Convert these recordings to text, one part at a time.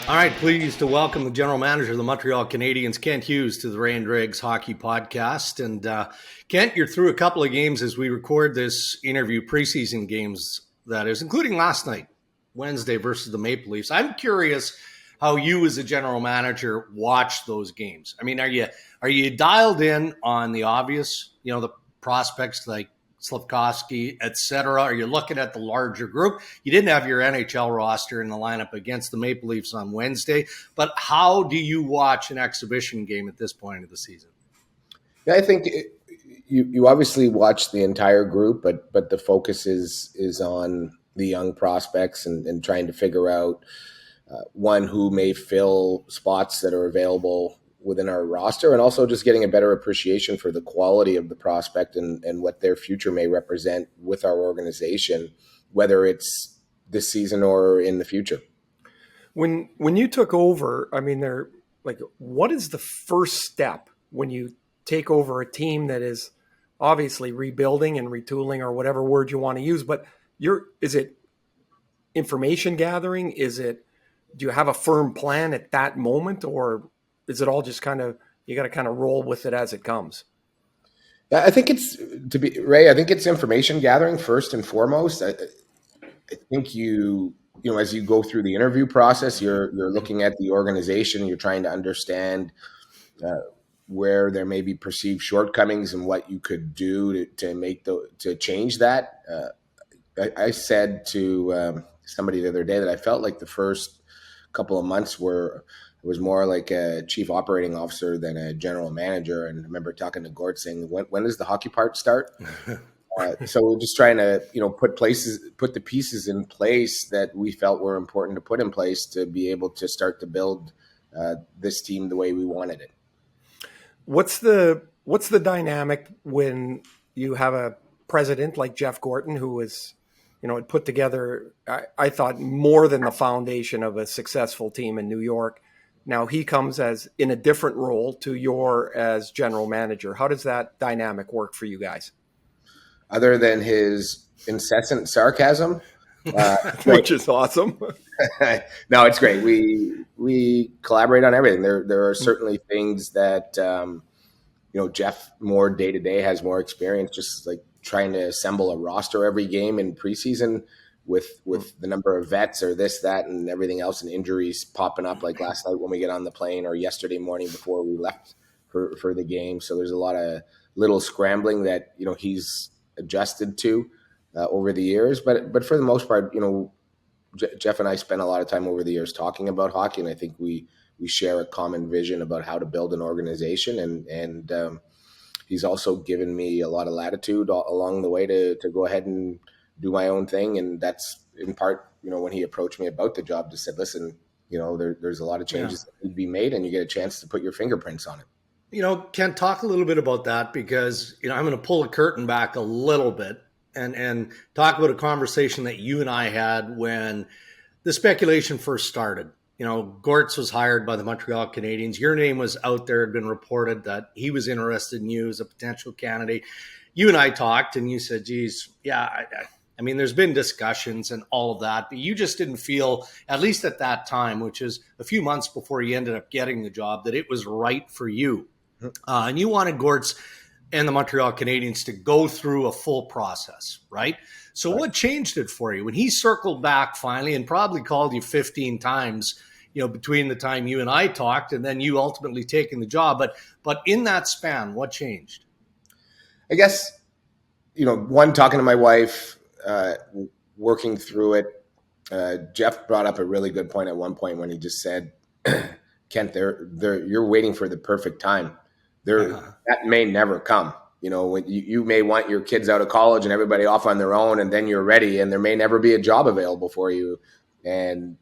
All right, pleased to welcome the general manager of the Montreal Canadiens, Kent Hughes, to the Ray and Dregs Hockey Podcast. And Kent, you're through a couple of games as we record this interview, preseason games, that is, including last night, Wednesday versus the Maple Leafs. I'm curious how you, as a general manager, watch those games. I mean, are you dialed in on the obvious, the prospects like Slafkovsky, et cetera? Are you looking at the larger group? You didn't have your NHL roster in the lineup against the Maple Leafs on Wednesday, but how do you watch an exhibition game at this point of the season? Yeah, I think you obviously watch the entire group, but the focus is on the young prospects and trying to figure out one who may fill spots that are available within our roster, and also just getting a better appreciation for the quality of the prospect and what their future may represent with our organization, whether it's this season or in the future. When you took over, I mean, what is the first step when you take over a team that is obviously rebuilding and retooling, or whatever word you want to use? But is it information gathering? Do you have a firm plan at that moment, or is it all just you got to kind of roll with it as it comes? Yeah, I think I think it's information gathering first and foremost. I think as you go through the interview process, you're looking at the organization, you're trying to understand where there may be perceived shortcomings and what you could do to change that. I said to somebody the other day that I felt like the first couple of months was more like a chief operating officer than a general manager. And I remember talking to Gort saying, when does the hockey part start? So we're just trying to, put the pieces in place that we felt were important to put in place to be able to start to build this team the way we wanted it. What's the dynamic when you have a president like Jeff Gorton, who is, had put together, I thought, more than the foundation of a successful team in New York. Now he comes in a different role to as general manager. How does that dynamic work for you guys? Other than his incessant sarcasm, which is awesome. No, it's great. We collaborate on everything. There are certainly things that Jeff more day to day has more experience, just like trying to assemble a roster every game in preseason with the number of vets or this, that, and everything else, and injuries popping up like last night when we get on the plane, or yesterday morning before we left for the game. So there's a lot of little scrambling that he's adjusted to over the years, but for the most part, Jeff and I spent a lot of time over the years talking about hockey, and I think we share a common vision about how to build an organization, and he's also given me a lot of latitude along the way to go ahead and do my own thing. And that's in part, when he approached me about the job, just said, listen, there's a lot of changes that need to be made, and you get a chance to put your fingerprints on it. Ken, talk a little bit about that, because, I'm going to pull the curtain back a little bit and talk about a conversation that you and I had when the speculation first started. Gortz was hired by the Montreal Canadiens. Your name was out there, had been reported that he was interested in you as a potential candidate. You and I talked, and you said, geez, yeah, I mean, there's been discussions and all of that, but you just didn't feel, at least at that time, which is a few months before you ended up getting the job, that it was right for you. And you wanted Gortz and the Montreal Canadiens to go through a full process, right? So What changed it for you when he circled back finally and probably called you 15 times, between the time you and I talked and then you ultimately taking the job? But in that span, what changed? I guess, one, talking to my wife, working through it. Jeff brought up a really good point at one point when he just said, Kent, you're waiting for the perfect time. That may never come. When you may want your kids out of college and everybody off on their own, and then you're ready, and there may never be a job available for you. And,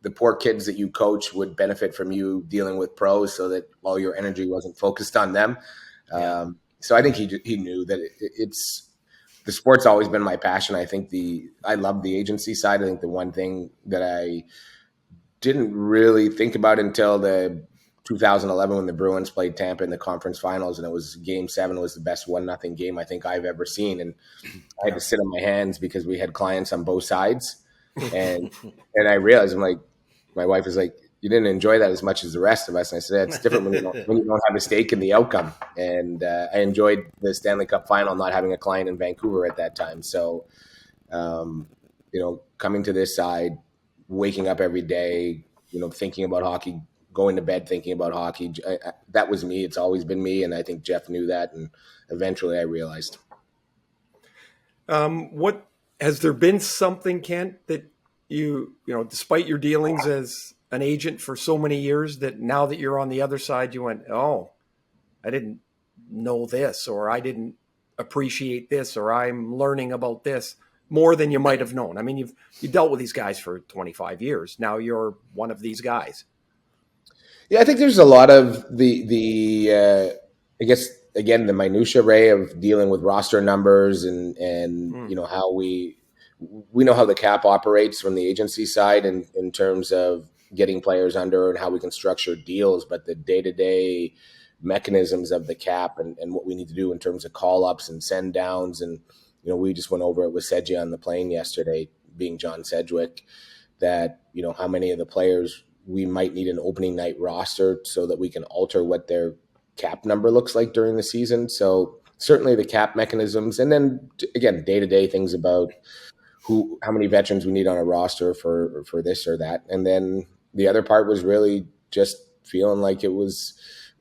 the poor kids that you coach would benefit from you dealing with pros, so that all your energy wasn't focused on them. So I think he knew that it's the sport's always been my passion. I think I love the agency side. I think the one thing that I didn't really think about until the 2011 when the Bruins played Tampa in the conference finals, and it was Game 7 was the best 1-0 game I think I've ever seen, and I had to sit on my hands because we had clients on both sides, and I realized, I'm like, my wife is like, you didn't enjoy that as much as the rest of us. And I said, it's different when you don't have a stake in the outcome. And I enjoyed the Stanley Cup final, not having a client in Vancouver at that time. So, coming to this side, waking up every day, thinking about hockey, going to bed thinking about hockey, that was me. It's always been me. And I think Jeff knew that. And eventually I realized. What has there been something, Kent, that despite your dealings as an agent for so many years, that now that you're on the other side, you went, oh, I didn't know this, or I didn't appreciate this, or I'm learning about this more than you might have known? I mean, you've dealt with these guys for 25 years. Now you're one of these guys. Yeah, I think there's a lot of the I guess, again, the minutia array of dealing with roster numbers and how we know how the cap operates from the agency side in terms of getting players under and how we can structure deals, but the day-to-day mechanisms of the cap and what we need to do in terms of call-ups and send-downs. And, we just went over it with Sedgey on the plane yesterday, being John Sedgwick, that, how many of the players we might need an opening night roster so that we can alter what their cap number looks like during the season. So certainly the cap mechanisms, and then again, day-to-day things about how many veterans we need on a roster for this or that. And then the other part was really just feeling like it was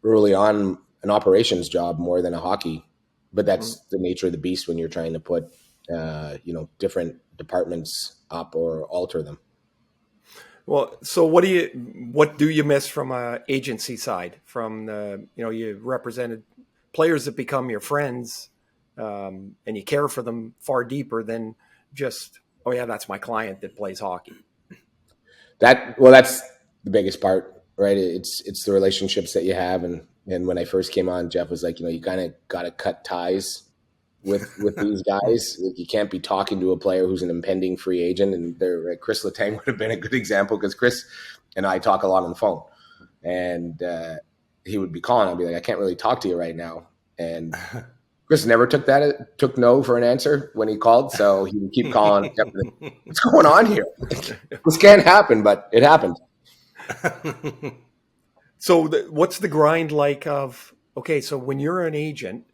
early on an operations job more than a hockey. But that's the nature of the beast when you're trying to put, different departments up or alter them. Well, so what do you miss from a agency side? From the, you represented players that become your friends, and you care for them far deeper than just, oh yeah, that's my client that plays hockey. That's the biggest part, right? It's the relationships that you have, and when I first came on, Jeff was like, you kind of got to cut ties with these guys. Like, you can't be talking to a player who's an impending free agent. And Chris Letang would have been a good example, because Chris and I talk a lot on the phone, and he would be calling. I'd be like, I can't really talk to you right now. And Chris never took no for an answer when he called. So he would keep calling. What's going on here? This can't happen, but it happened. So what's the grind like of, okay, so when you're an agent,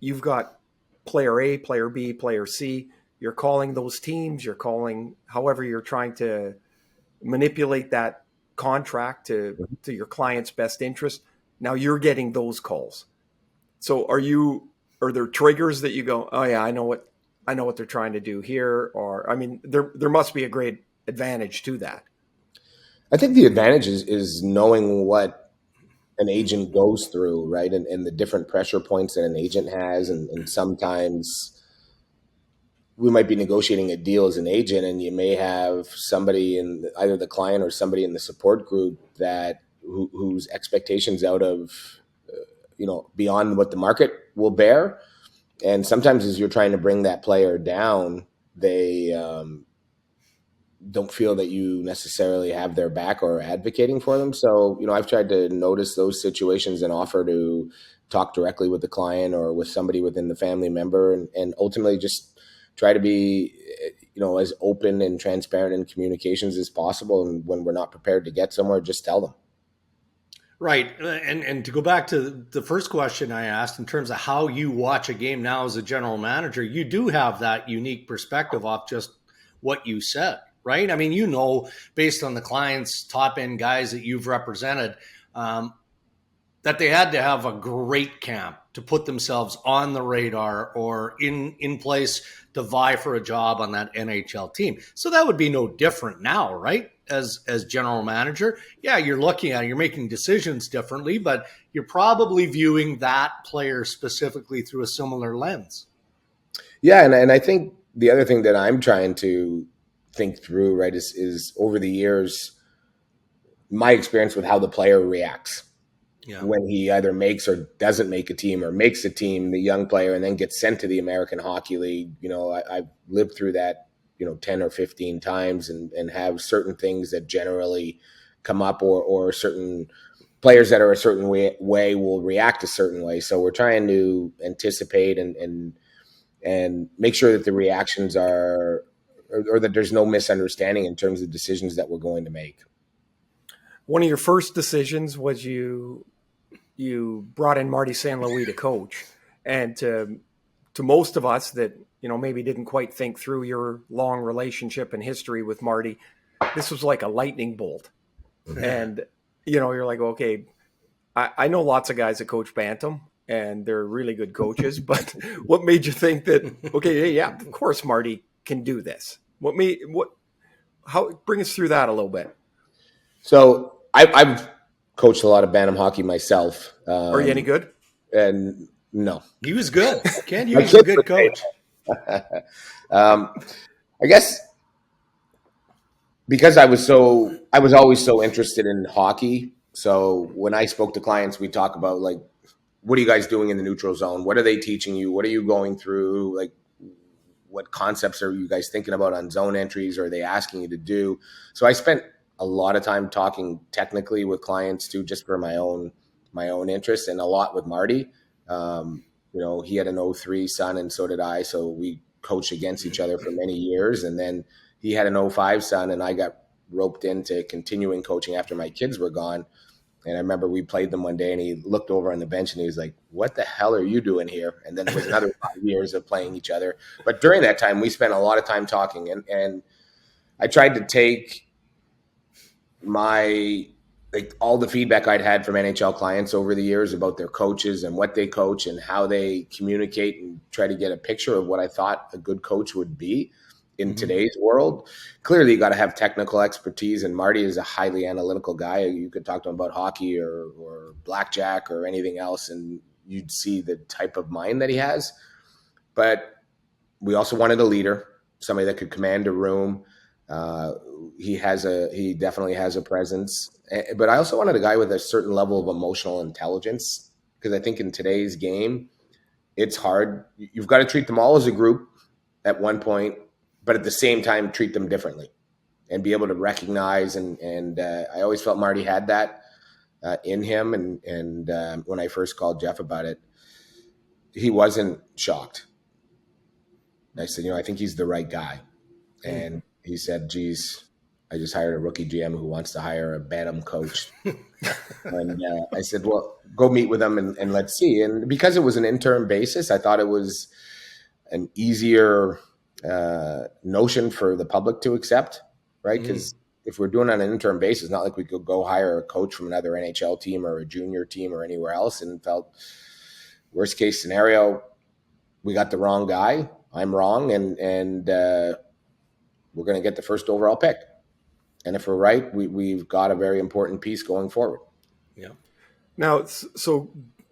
you've got player A, player B, player C, you're calling those teams, you're calling however you're trying to manipulate that contract to your client's best interest. Now you're getting those calls. So are there triggers that you go, oh yeah, I know what they're trying to do here? Or, I mean, there must be a great advantage to that. I think the advantage is knowing what an agent goes through, right? And the different pressure points that an agent has. And sometimes we might be negotiating a deal as an agent, and you may have somebody in either the client or somebody in the support group whose expectations out of, beyond what the market will bear. And sometimes as you're trying to bring that player down, they don't feel that you necessarily have their back or are advocating for them. So, I've tried to notice those situations and offer to talk directly with the client or with somebody within the family member, and ultimately just try to be, as open and transparent in communications as possible. And when we're not prepared to get somewhere, just tell them. Right. And to go back to the first question I asked in terms of how you watch a game now as a general manager, you do have that unique perspective off just what you said, right? I mean, based on the clients, top end guys that you've represented, that they had to have a great camp to put themselves on the radar or in place to vie for a job on that NHL team. So that would be no different now, right? As general manager, yeah, you're looking at it, you're making decisions differently, but you're probably viewing that player specifically through a similar lens. Yeah, and I think the other thing that I'm trying to think through, right, is over the years, my experience with how the player reacts. Yeah. When he either makes or doesn't make a team, or makes a team, the young player, and then gets sent to the American Hockey League. I've lived through that 10 or 15 times and have certain things that generally come up, or certain players that are a certain way will react a certain way. So we're trying to anticipate and make sure that the reactions are, or that there's no misunderstanding in terms of decisions that we're going to make. one of your first decisions was you brought in Marty St. Louis to coach, and to most of us that maybe didn't quite think through your long relationship and history with Marty, this was like a lightning bolt. And you're like, okay, I know lots of guys that coach Bantam, and they're really good coaches, but what made you think that, okay, yeah, of course Marty can do this? Bring us through that a little bit. So I've coached a lot of Bantam hockey myself. Are you any good? And no. He was good. Ken Hughes is a good coach. I guess because I was always so interested in hockey. So when I spoke to clients, we talk about like, what are you guys doing in the neutral zone? What are they teaching you? What are you going through? Like, what concepts are you guys thinking about on zone entries? Or are they asking you to do? So I spent a lot of time talking technically with clients too, just for my own interest, and a lot with Marty. He had an 03 son, and so did I. So we coached against each other for many years. And then he had an 05 son, and I got roped into continuing coaching after my kids were gone. And I remember we played them one day, and he looked over on the bench and he was like, "What the hell are you doing here?" And then it was another 5 years of playing each other. But during that time, we spent a lot of time talking, and I tried to take all the feedback I'd had from NHL clients over the years about their coaches and what they coach and how they communicate, and try to get a picture of what I thought a good coach would be in today's world. Clearly, you got to have technical expertise, and Marty is a highly analytical guy. You could talk to him about hockey or blackjack or anything else, and you'd see the type of mind that he has. But we also wanted a leader, somebody that could command a room. He definitely has a presence. But I also wanted a guy with a certain level of emotional intelligence, because I think in today's game, it's hard. You've got to treat them all as a group at one point, but at the same time, treat them differently and be able to recognize. And I always felt Marty had that in him. And when I first called Jeff about it, he wasn't shocked. I said, I think he's the right guy. And he said, "Geez, I just hired a rookie GM who wants to hire a Bantam coach." And I said, "Well, go meet with him and let's see." And because it was an interim basis, I thought it was an easier notion for the public to accept, right? Because if we're doing it on an interim basis, not like we could go hire a coach from another NHL team or a junior team or anywhere else. And felt worst case scenario, we got the wrong guy. I'm wrong, and we're going to get the first overall pick. And if we're right, we've got a very important piece going forward. Yeah. Now, so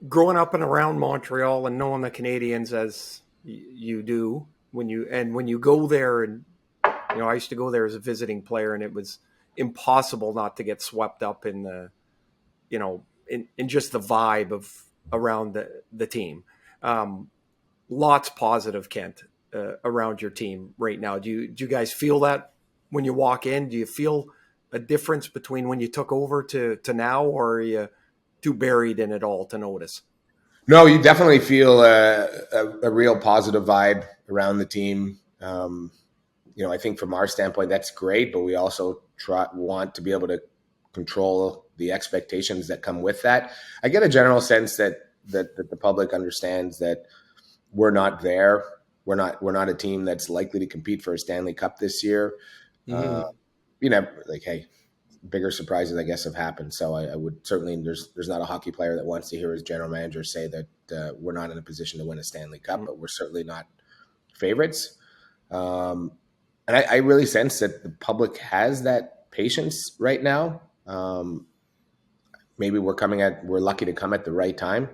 growing up and around Montreal and knowing the Canadiens as you do, when you go there, and I used to go there as a visiting player, and it was impossible not to get swept up in the, in just the vibe of around the team. Lots positive, Kent, around your team right now. Do you guys feel that when you walk in? Do you feel a difference between when you took over to now, or are you too buried in it all to notice? No, you definitely feel a real positive vibe around the team. I think from our standpoint, that's great, but we also want to be able to control the expectations that come with that. I get a general sense that the public understands that we're not there. We're not a team that's likely to compete for a Stanley Cup this year. Hey, bigger surprises, I guess, have happened. So I would certainly, there's not a hockey player that wants to hear his general manager say that we're not in a position to win a Stanley Cup, but we're certainly not favorites. And I really sense that the public has that patience right now. Maybe we're lucky to come at the right time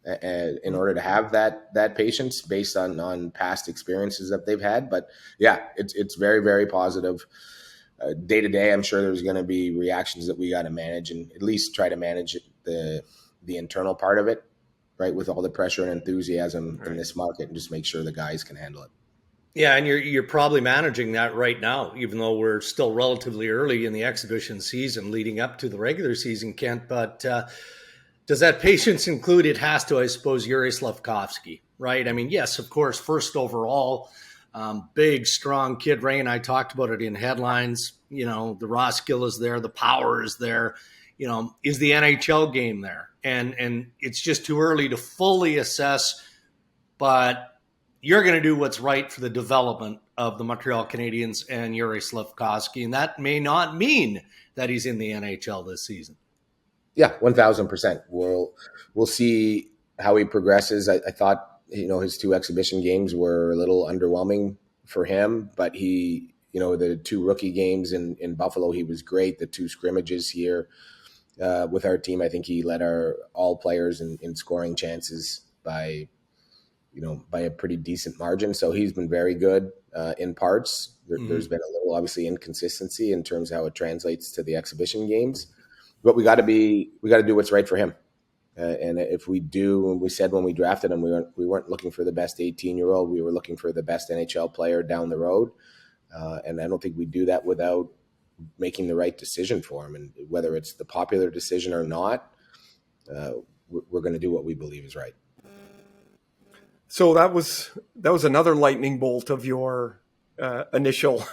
in order to have that patience based on past experiences that they've had. But yeah, it's very, very positive. Day to day, I'm sure there's going to be reactions that we got to manage, and at least try to manage the internal part of it, right, with all the pressure and enthusiasm in this market, and just make sure the guys can handle it. Yeah, and you're probably managing that right now, even though we're still relatively early in the exhibition season leading up to the regular season, Kent. But does that patience include, it has to, I suppose, Juraj Slafkovsky, right? I mean, yes, of course, first overall, big, strong kid. Ray and I talked about it in headlines. The raw skill is there. The power is there. is the NHL game there? And it's just too early to fully assess, but you're going to do what's right for the development of the Montreal Canadiens and Juraj Slafkovsky, and that may not mean that he's in the NHL this season. Yeah, 1,000%. We'll see how he progresses. I thought, his 2 exhibition games were a little underwhelming for him, but the 2 rookie games in Buffalo, he was great. The 2 scrimmages here with our team, I think he led all players in scoring chances by a pretty decent margin. So he's been very good in parts. There's been a little, obviously, inconsistency in terms of how it translates to the exhibition games. But we got to do what's right for him. And if we do, and we said when we drafted him, we weren't looking for the best 18-year-old. We were looking for the best NHL player down the road. And I don't think we do that without making the right decision for him. And whether it's the popular decision or not, we're going to do what we believe is right. So that was another lightning bolt of your initial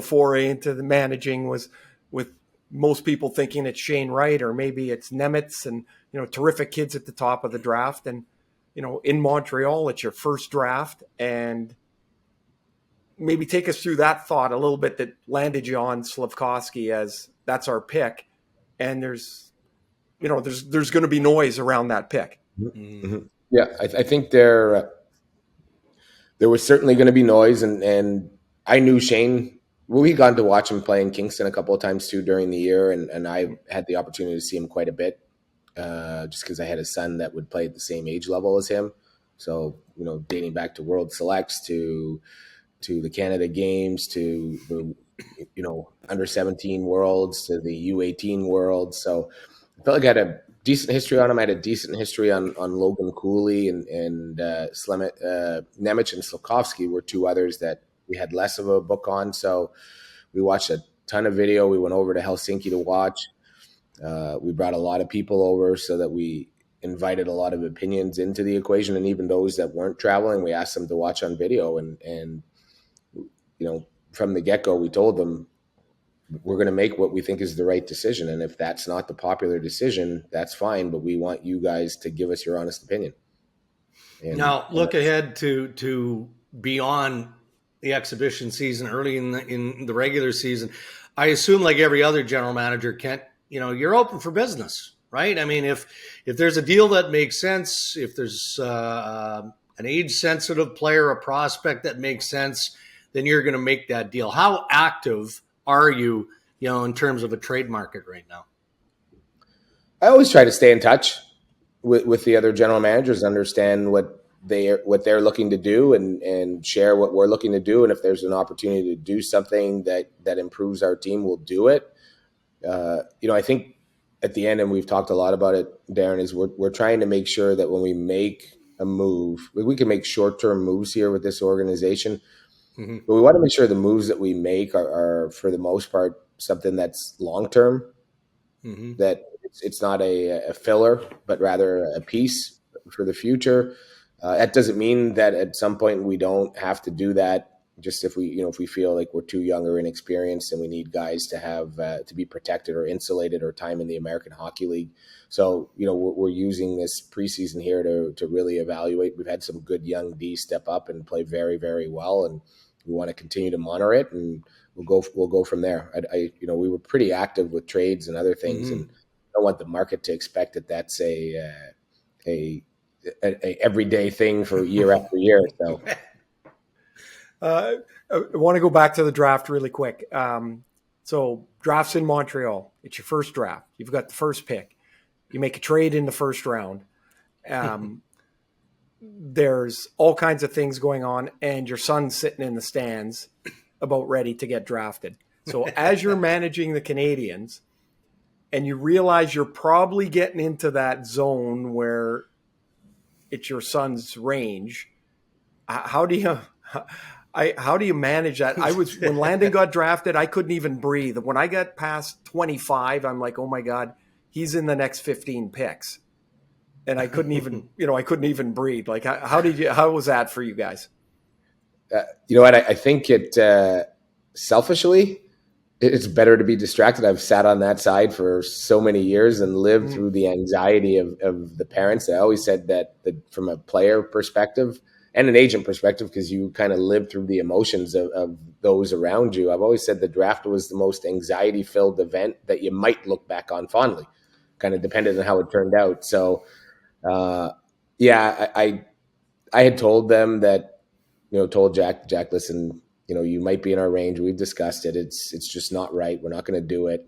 foray into the managing, was with most people thinking it's Shane Wright or maybe it's Nemitz, and terrific kids at the top of the draft. And in Montreal, it's your first draft, and maybe take us through that thought a little bit that landed you on Slafkovsky as that's our pick. And there's going to be noise around that pick. Mm-hmm. Yeah, I think there was certainly going to be noise, and I knew Shane. Well, we got to watch him play in Kingston a couple of times too during the year, and I had the opportunity to see him quite a bit, just because I had a son that would play at the same age level as him. So dating back to World Selects to the Canada Games to the under 17 Worlds to the U18 Worlds. So I felt like I had a decent history on him. I had a decent history on Logan Cooley and Nemec and Slafkovsky were 2 others that we had less of a book on. So we watched a ton of video. We went over to Helsinki to watch. We brought a lot of people over so that we invited a lot of opinions into the equation. And even those that weren't traveling, we asked them to watch on video. And from the get-go, we told them, we're going to make what we think is the right decision. And if that's not the popular decision, that's fine. But we want you guys to give us your honest opinion. And now look ahead to beyond the exhibition season, early in the regular season. I assume, like every other general manager, Kent, you're open for business, right? I mean, if there's a deal that makes sense, if there's an age-sensitive player, a prospect that makes sense, then you're going to make that deal. How active are you, in terms of a trade market right now? I always try to stay in touch with the other general managers, understand what they're looking to do, and share what we're looking to do. And if there's an opportunity to do something that improves our team, we'll do it. I think at the end, and we've talked a lot about it, Darren, is we're trying to make sure that when we make a move, we can make short-term moves here with this organization. Mm-hmm. But we want to make sure the moves that we make are for the most part, something that's long-term, mm-hmm. that it's not a filler, but rather a piece for the future. That doesn't mean that at some point we don't have to do that. Just if we feel like we're too young or inexperienced and we need guys to have to be protected or insulated or time in the American Hockey League. So, we're using this preseason here to really evaluate. We've had some good young D step up and play very, very well, and we want to continue to monitor it, and we'll go from there. We were pretty active with trades and other things, mm-hmm. and I don't want the market to expect that that's a everyday thing for year after year. So, I want to go back to the draft really quick. So, drafts in Montreal. It's your first draft. You've got the first pick. You make a trade in the first round. There's all kinds of things going on, and your son's sitting in the stands about ready to get drafted. So as you're managing the Canadiens and you realize you're probably getting into that zone where it's your son's range, how do you manage that? When Landon got drafted, I couldn't even breathe. When I got past 25, I'm like, oh my God, he's in the next 15 picks. And I couldn't even breathe. Like, how was that for you guys? You know what? I think it selfishly, it's better to be distracted. I've sat on that side for so many years and lived through the anxiety of the parents. I always said that from a player perspective and an agent perspective, because you kind of live through the emotions of those around you. I've always said the draft was the most anxiety-filled event that you might look back on fondly, kind of depending on how it turned out. So, I had told them that, told Jack, listen, you might be in our range. We've discussed it. It's just not right. We're not going to do it.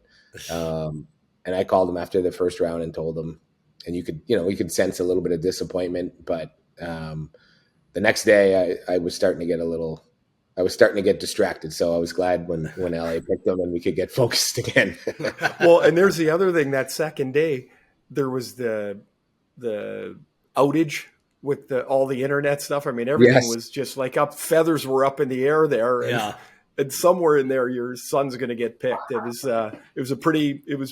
And I called him after the first round and told him, and you could sense a little bit of disappointment, but the next day I was starting to get distracted. So I was glad when LA picked them and we could get focused again. Well, and there's the other thing. That second day, there was the outage with all the internet stuff. I mean, everything was just like feathers were up in the air there. And somewhere in there, your son's going to get picked. It was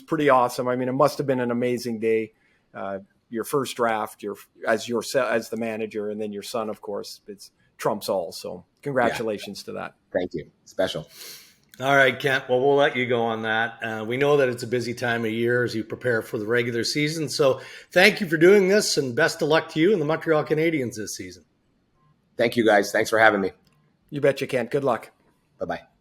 pretty awesome. I mean, it must've been an amazing day. Your first draft, as the manager, and then your son, of course, it's trumps all. So congratulations to that. Thank you. Special. All right, Kent. Well, we'll let you go on that. We know that it's a busy time of year as you prepare for the regular season. So thank you for doing this, and best of luck to you and the Montreal Canadiens this season. Thank you, guys. Thanks for having me. You bet you, Kent. Good luck. Bye-bye.